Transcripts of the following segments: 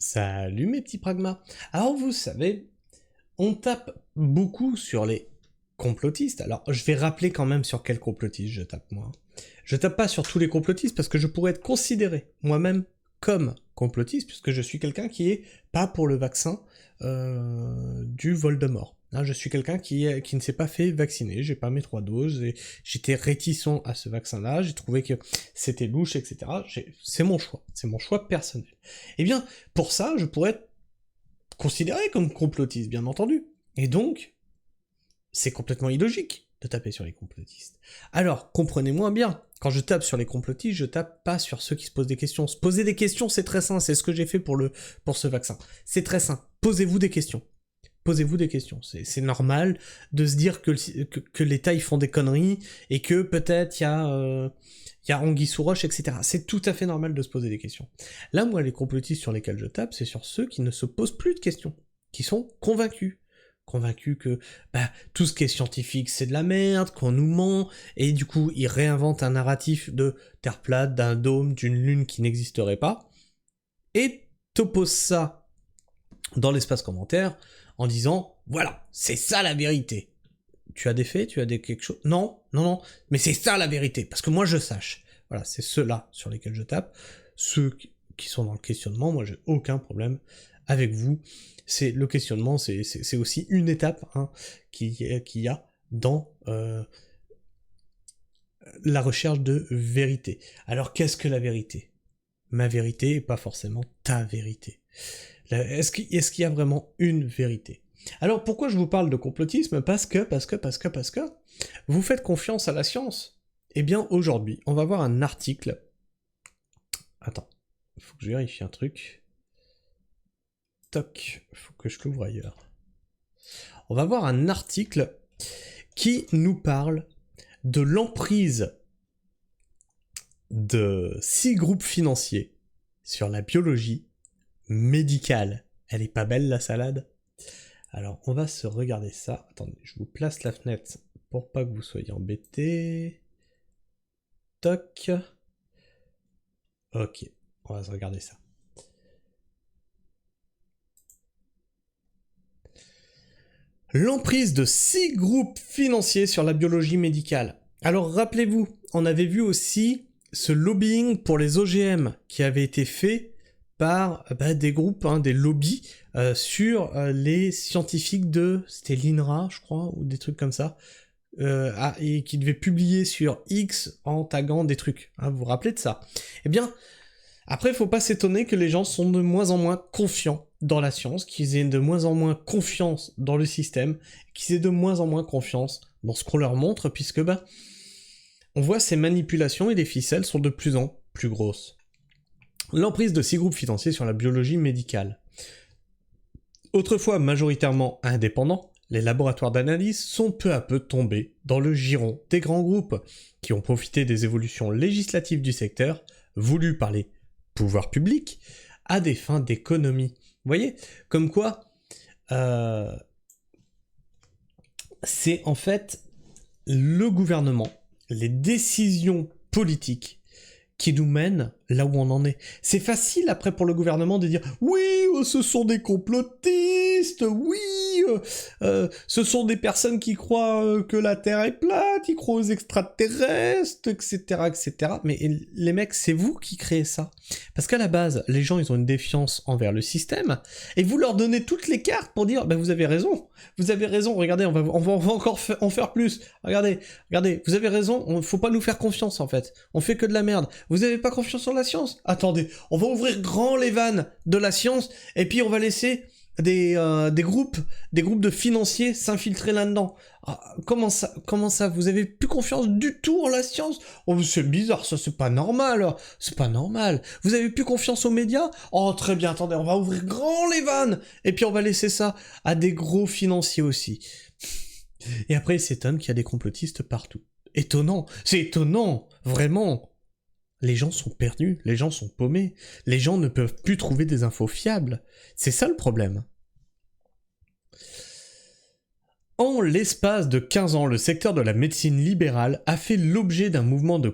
Salut mes petits pragmas. Alors vous savez, on tape beaucoup sur les complotistes. Alors je vais rappeler quand même sur quels complotistes je tape moi. Je tape pas sur tous les complotistes parce que je pourrais être considéré moi-même comme complotiste puisque je suis quelqu'un qui est pas pour le vaccin du Voldemort. Hein, je suis quelqu'un qui ne s'est pas fait vacciner, j'ai pas mes 3 doses, et j'étais réticent à ce vaccin-là, j'ai trouvé que c'était louche, etc. C'est mon choix personnel. Eh bien, pour ça, je pourrais être considéré comme complotiste, bien entendu. Et donc, c'est complètement illogique de taper sur les complotistes. Alors, comprenez-moi bien, quand je tape sur les complotistes, je tape pas sur ceux qui se posent des questions. Se poser des questions, c'est très sain, c'est ce que j'ai fait pour ce vaccin. C'est très sain. Posez-vous des questions. Posez-vous des questions. C'est normal de se dire que l'État, ils font des conneries, et que peut-être il y a anguille sous roche, etc. C'est tout à fait normal de se poser des questions. Là, moi, les complotistes sur lesquels je tape, c'est sur ceux qui ne se posent plus de questions, qui sont convaincus. Convaincus que tout ce qui est scientifique, c'est de la merde, qu'on nous ment, et du coup, ils réinventent un narratif de Terre plate, d'un dôme, d'une lune qui n'existerait pas, et t'opposes ça dans l'espace commentaire en disant « Voilà, c'est ça la vérité !» Tu as des faits, tu as quelque chose... Non, mais c'est ça la vérité, parce que moi je sache. Voilà, c'est ceux-là sur lesquels je tape. Ceux qui sont dans le questionnement, moi j'ai aucun problème avec vous. C'est le questionnement, c'est aussi une étape qu'il y a dans la recherche de vérité. Alors qu'est-ce que la vérité ? Ma vérité et pas forcément ta vérité. Est-ce qu'il y a vraiment une vérité ? Alors pourquoi je vous parle de complotisme ? Parce que vous faites confiance à la science. Eh bien aujourd'hui, on va voir un article. Attends, il faut que je vérifie un truc. Toc, il faut que je l'ouvre ailleurs. On va voir un article qui nous parle de l'emprise de 6 groupes financiers sur la biologie médicale. Elle est pas belle la salade ? Alors on va se regarder ça. Attendez, je vous place la fenêtre pour pas que vous soyez embêtés. Toc. Ok, on va se regarder ça. L'emprise de 6 groupes financiers sur la biologie médicale. Alors rappelez-vous, on avait vu aussi ce lobbying pour les OGM qui avait été fait par des groupes, des lobbies sur les scientifiques c'était l'INRA, je crois, ou des trucs comme ça, et qui devaient publier sur X en taguant des trucs. Vous vous rappelez de ça ? Eh bien, après, faut pas s'étonner que les gens sont de moins en moins confiants dans la science, qu'ils aient de moins en moins confiance dans le système, qu'ils aient de moins en moins confiance dans ce qu'on leur montre, puisque on voit ces manipulations et les ficelles sont de plus en plus grosses. L'emprise de 6 groupes financiers sur la biologie médicale. Autrefois majoritairement indépendants, les laboratoires d'analyse sont peu à peu tombés dans le giron des grands groupes, qui ont profité des évolutions législatives du secteur, voulues par les pouvoirs publics, à des fins d'économie. Vous voyez ? Comme quoi, c'est en fait le gouvernement, les décisions politiques qui nous mènent là où on en est. C'est facile après pour le gouvernement de dire « Oui, ce sont des complotistes, oui, ce sont des personnes qui croient que la Terre est plate, ils croient aux extraterrestres, etc. etc. » Mais les mecs, c'est vous qui créez ça. Parce qu'à la base, les gens, ils ont une défiance envers le système, et vous leur donnez toutes les cartes pour dire « vous avez raison, regardez, on va encore en faire plus, regardez, vous avez raison, faut pas nous faire confiance en fait, on fait que de la merde. Vous avez pas confiance en la science ? Attendez, on va ouvrir grand les vannes de la science, et puis on va laisser des groupes de financiers s'infiltrer là-dedans. Comment ça, vous avez plus confiance du tout en la science ? Oh, c'est bizarre, ça, c'est pas normal. Vous avez plus confiance aux médias ? Oh, très bien, attendez, on va ouvrir grand les vannes, et puis on va laisser ça à des gros financiers aussi. Et après, ils s'étonnent qu'il y a des complotistes partout. Étonnant, c'est étonnant, vraiment. Les gens sont perdus, les gens sont paumés, les gens ne peuvent plus trouver des infos fiables. C'est ça le problème. En l'espace de 15 ans, le secteur de la médecine libérale a fait l'objet d'un mouvement de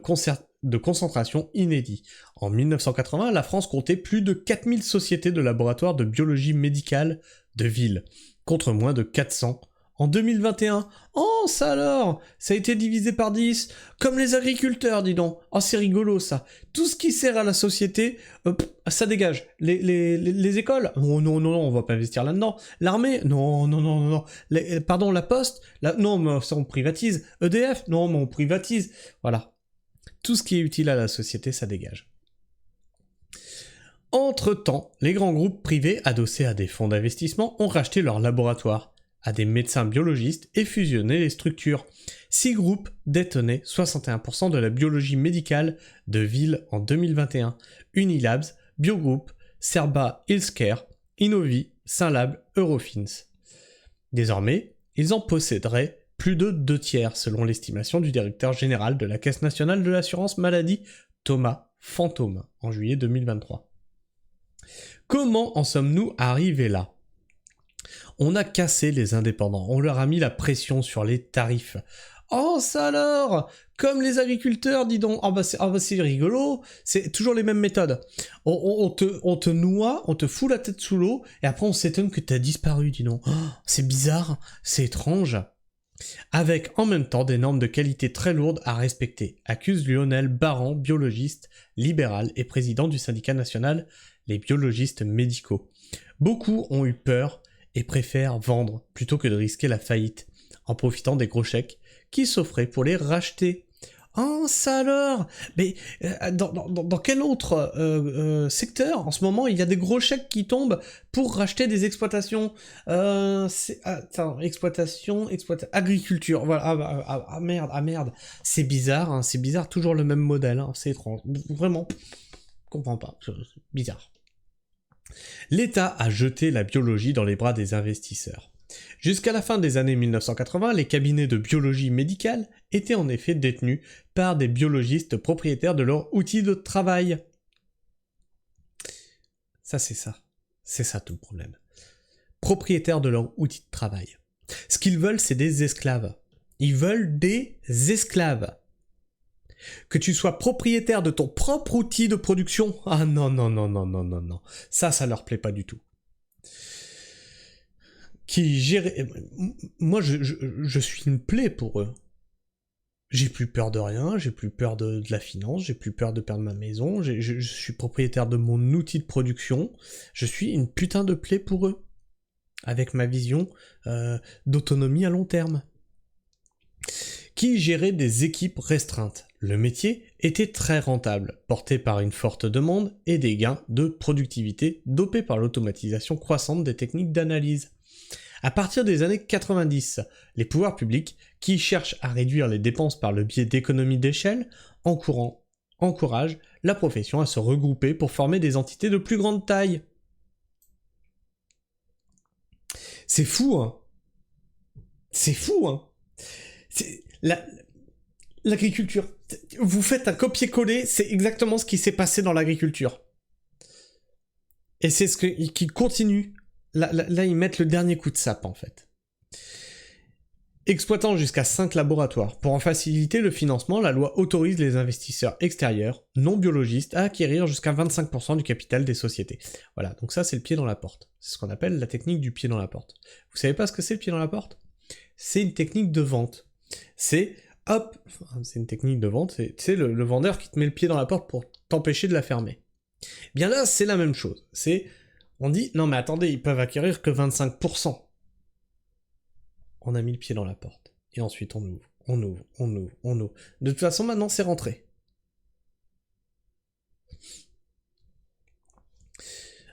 de concentration inédit. En 1980, la France comptait plus de 4000 sociétés de laboratoires de biologie médicale de ville, contre moins de 400 en 2021. Oh, ça alors! Ça a été divisé par 10, comme les agriculteurs, dis donc. Oh, c'est rigolo, ça. Tout ce qui sert à la société, ça dégage. Les écoles? Oh, non, non, non, on va pas investir là-dedans. L'armée? Non, non, non, non, non. Pardon, la poste? Non, mais ça, on privatise. EDF? Non, mais on privatise. Voilà. Tout ce qui est utile à la société, ça dégage. Entre-temps, les grands groupes privés adossés à des fonds d'investissement ont racheté leurs laboratoires à des médecins biologistes et fusionné les structures. 6 groupes détenaient 61% de la biologie médicale de ville en 2021. Unilabs, Biogroup, Cerba Healthcare, Innovi, Synlab, Eurofins. Désormais, ils en posséderaient plus de 2/3 selon l'estimation du directeur général de la Caisse nationale de l'assurance maladie, Thomas Fantôme, en juillet 2023. Comment en sommes-nous arrivés là ? On a cassé les indépendants, on leur a mis la pression sur les tarifs. Oh ça alors! Comme les agriculteurs, dis donc, c'est rigolo, c'est toujours les mêmes méthodes. On te noie, on te fout la tête sous l'eau, et après on s'étonne que t'as disparu, dis donc. Oh, c'est bizarre, c'est étrange. Avec en même temps des normes de qualité très lourdes à respecter, accuse Lionel Baran, biologiste, libéral et président du syndicat national, les biologistes médicaux. Beaucoup ont eu peur et préfèrent vendre plutôt que de risquer la faillite, en profitant des gros chèques qui s'offraient pour les racheter. Oh, ça alors! Mais dans quel autre secteur, en ce moment, il y a des gros chèques qui tombent pour racheter des exploitations? Agriculture, voilà, merde. C'est bizarre, hein, c'est bizarre, toujours le même modèle, hein, c'est étrange. Vraiment, je comprends pas, c'est bizarre. L'État a jeté la biologie dans les bras des investisseurs. Jusqu'à la fin des années 1980, les cabinets de biologie médicale étaient en effet détenus par des biologistes propriétaires de leurs outils de travail. C'est ça tout le problème. Propriétaires de leurs outils de travail. Ce qu'ils veulent, c'est des esclaves. Ils veulent des esclaves. Que tu sois propriétaire de ton propre outil de production, ah non. Ça leur plaît pas du tout. Moi, je suis une plaie pour eux. J'ai plus peur de rien, j'ai plus peur de la finance, j'ai plus peur de perdre ma maison, je suis propriétaire de mon outil de production, je suis une putain de plaie pour eux. Avec ma vision d'autonomie à long terme. Qui gérait des équipes restreintes. Le métier était très rentable, porté par une forte demande et des gains de productivité dopés par l'automatisation croissante des techniques d'analyse. À partir des années 90, les pouvoirs publics, qui cherchent à réduire les dépenses par le biais d'économies d'échelle, encouragent la profession à se regrouper pour former des entités de plus grande taille. C'est fou, hein. C'est fou, hein. L'agriculture. Vous faites un copier-coller, c'est exactement ce qui s'est passé dans l'agriculture. Et c'est ce qui continue. Là, ils mettent le dernier coup de sape, en fait. Exploitant jusqu'à 5 laboratoires. Pour en faciliter le financement, la loi autorise les investisseurs extérieurs, non biologistes, à acquérir jusqu'à 25% du capital des sociétés. Voilà, donc ça, c'est le pied dans la porte. C'est ce qu'on appelle la technique du pied dans la porte. Vous savez pas ce que c'est le pied dans la porte ? C'est une technique de vente. C'est une technique de vente, c'est le vendeur qui te met le pied dans la porte pour t'empêcher de la fermer. Bien là, c'est la même chose. On dit, non mais attendez, ils peuvent acquérir que 25%. On a mis le pied dans la porte. Et ensuite, on ouvre. De toute façon, maintenant, c'est rentré.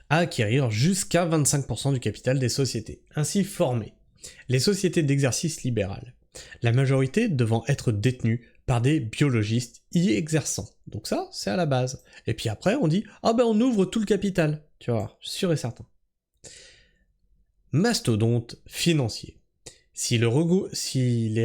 À acquérir jusqu'à 25% du capital des sociétés. Ainsi formées. Les sociétés d'exercice libéral. La majorité devant être détenues par des biologistes y exerçant. Donc ça, c'est à la base. Et puis après, on dit, on ouvre tout le capital. Tu vois, sûr et certain. Mastodonte financier. Si les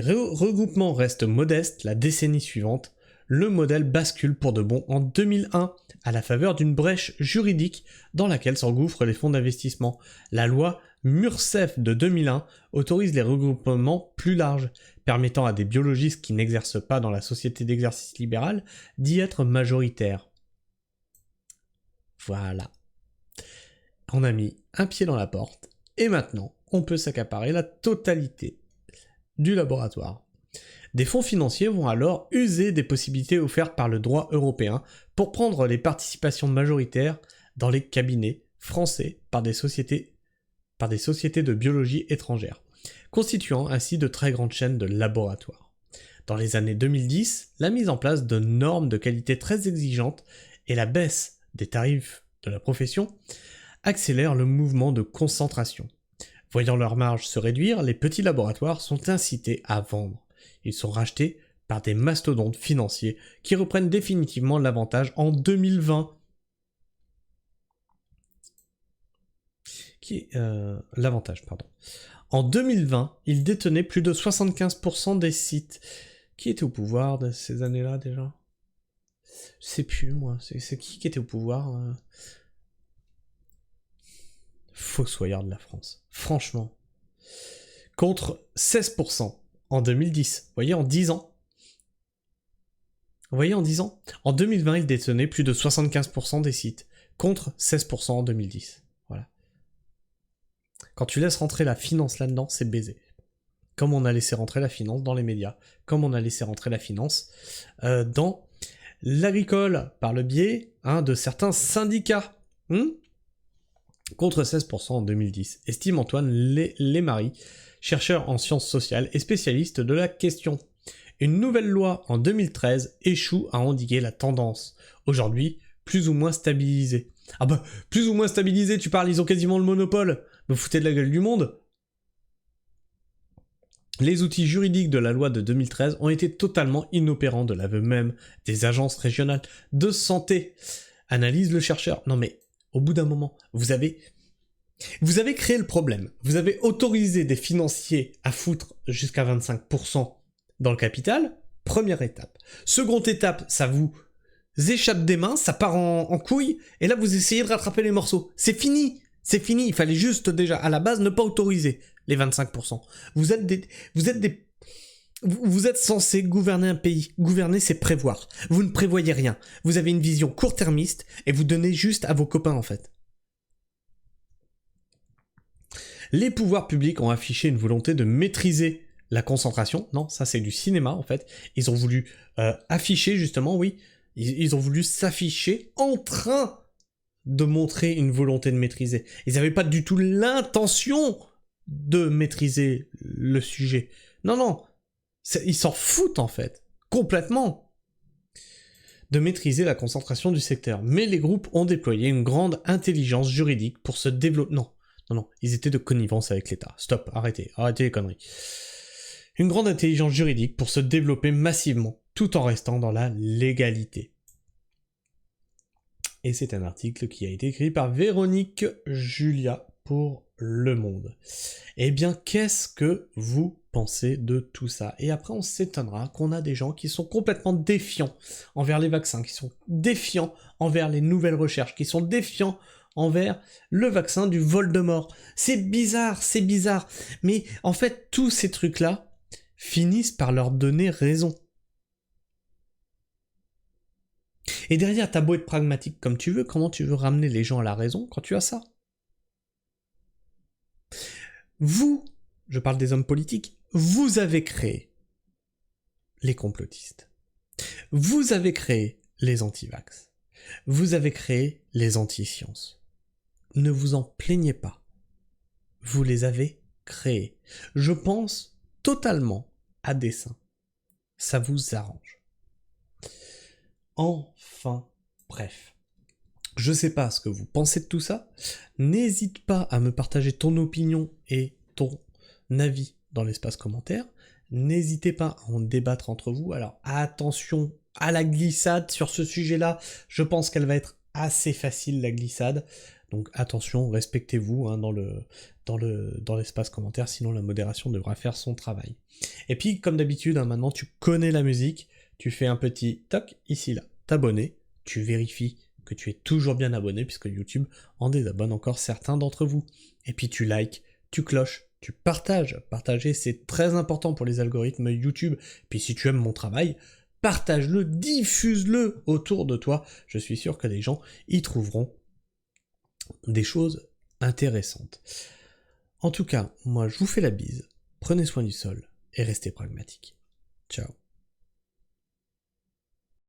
regroupements restent modestes la décennie suivante, le modèle bascule pour de bon en 2001, à la faveur d'une brèche juridique dans laquelle s'engouffrent les fonds d'investissement. La loi Mursef de 2001 autorise les regroupements plus larges, permettant à des biologistes qui n'exercent pas dans la société d'exercice libéral d'y être majoritaires. Voilà. On a mis un pied dans la porte, et maintenant, on peut s'accaparer la totalité du laboratoire. Des fonds financiers vont alors user des possibilités offertes par le droit européen pour prendre les participations majoritaires dans les cabinets français par des sociétés de biologie étrangères, constituant ainsi de très grandes chaînes de laboratoires. Dans les années 2010, la mise en place de normes de qualité très exigeantes et la baisse des tarifs de la profession accélèrent le mouvement de concentration. Voyant leurs marges se réduire, les petits laboratoires sont incités à vendre. Ils sont rachetés par des mastodontes financiers qui reprennent définitivement l'avantage en 2020. En 2020, ils détenaient plus de 75% des sites. Qui était au pouvoir de ces années-là déjà ? Je sais plus moi, c'est qui était au pouvoir Fossoyeur de la France. Franchement. Contre 16% en 2010. Vous voyez, en 10 ans. En 2020, ils détenaient plus de 75% des sites. Contre 16% en 2010. Voilà. Quand tu laisses rentrer la finance là-dedans, c'est baisé. Comme on a laissé rentrer la finance dans les médias. Comme on a laissé rentrer la finance dans l'agricole, par le biais de certains syndicats. Contre 16% en 2010, estime Antoine Lémarie, chercheur en sciences sociales et spécialiste de la question. Une nouvelle loi en 2013 échoue à endiguer la tendance, aujourd'hui plus ou moins stabilisée. Ah bah, plus ou moins stabilisée, tu parles, ils ont quasiment le monopole. Vous foutez de la gueule du monde. Les outils juridiques de la loi de 2013 ont été totalement inopérants de l'aveu même des agences régionales de santé. Analyse le chercheur. Non mais, au bout d'un moment, vous avez créé le problème. Vous avez autorisé des financiers à foutre jusqu'à 25% dans le capital. Première étape. Seconde étape, ça vous échappe des mains, ça part en couille, et là vous essayez de rattraper les morceaux. C'est fini. Il fallait juste déjà, à la base, ne pas autoriser les 25%. Vous êtes censé gouverner un pays. Gouverner, c'est prévoir. Vous ne prévoyez rien. Vous avez une vision court-termiste et vous donnez juste à vos copains, en fait. Les pouvoirs publics ont affiché une volonté de maîtriser la concentration. Non, ça c'est du cinéma, en fait. Ils ont voulu afficher, justement, oui. Ils ont voulu s'afficher en train de montrer une volonté de maîtriser. Ils n'avaient pas du tout l'intention de maîtriser le sujet. Non. Ils s'en foutent, en fait. Complètement. De maîtriser la concentration du secteur. Mais les groupes ont déployé une grande intelligence juridique pour se développer... Non. Ils étaient de connivence avec l'État. Stop, arrêtez les conneries. Une grande intelligence juridique pour se développer massivement, tout en restant dans la légalité. Et c'est un article qui a été écrit par Véronique Julia pour Le Monde. Eh bien, qu'est-ce que vous pensez de tout ça? Et après, on s'étonnera qu'on a des gens qui sont complètement défiants envers les vaccins, qui sont défiants envers les nouvelles recherches, qui sont défiants envers le vaccin du Voldemort. C'est bizarre. Mais en fait, tous ces trucs-là finissent par leur donner raison. Et derrière, t'as beau être pragmatique comme tu veux, comment tu veux ramener les gens à la raison quand tu as ça? Vous, je parle des hommes politiques, vous avez créé les complotistes. Vous avez créé les anti-vax. Vous avez créé les anti-sciences. Ne vous en plaignez pas. Vous les avez créés. Je pense totalement à dessein. Ça vous arrange. Enfin, bref. Je sais pas ce que vous pensez de tout ça. N'hésite pas à me partager ton opinion et ton avis dans l'espace commentaire. N'hésitez pas à en débattre entre vous. Alors attention à la glissade sur ce sujet-là. Je pense qu'elle va être assez facile, la glissade. Donc attention, respectez-vous dans l'espace commentaire, sinon la modération devra faire son travail. Et puis, comme d'habitude, maintenant tu connais la musique, tu fais un petit toc ici là, t'abonner, tu vérifies que tu es toujours bien abonné, puisque YouTube en désabonne encore certains d'entre vous. Et puis tu likes, tu cloches, tu partages. Partager, c'est très important pour les algorithmes YouTube. Puis si tu aimes mon travail, partage-le, diffuse-le autour de toi. Je suis sûr que les gens y trouveront des choses intéressantes. En tout cas, moi je vous fais la bise, prenez soin du sol et restez pragmatiques.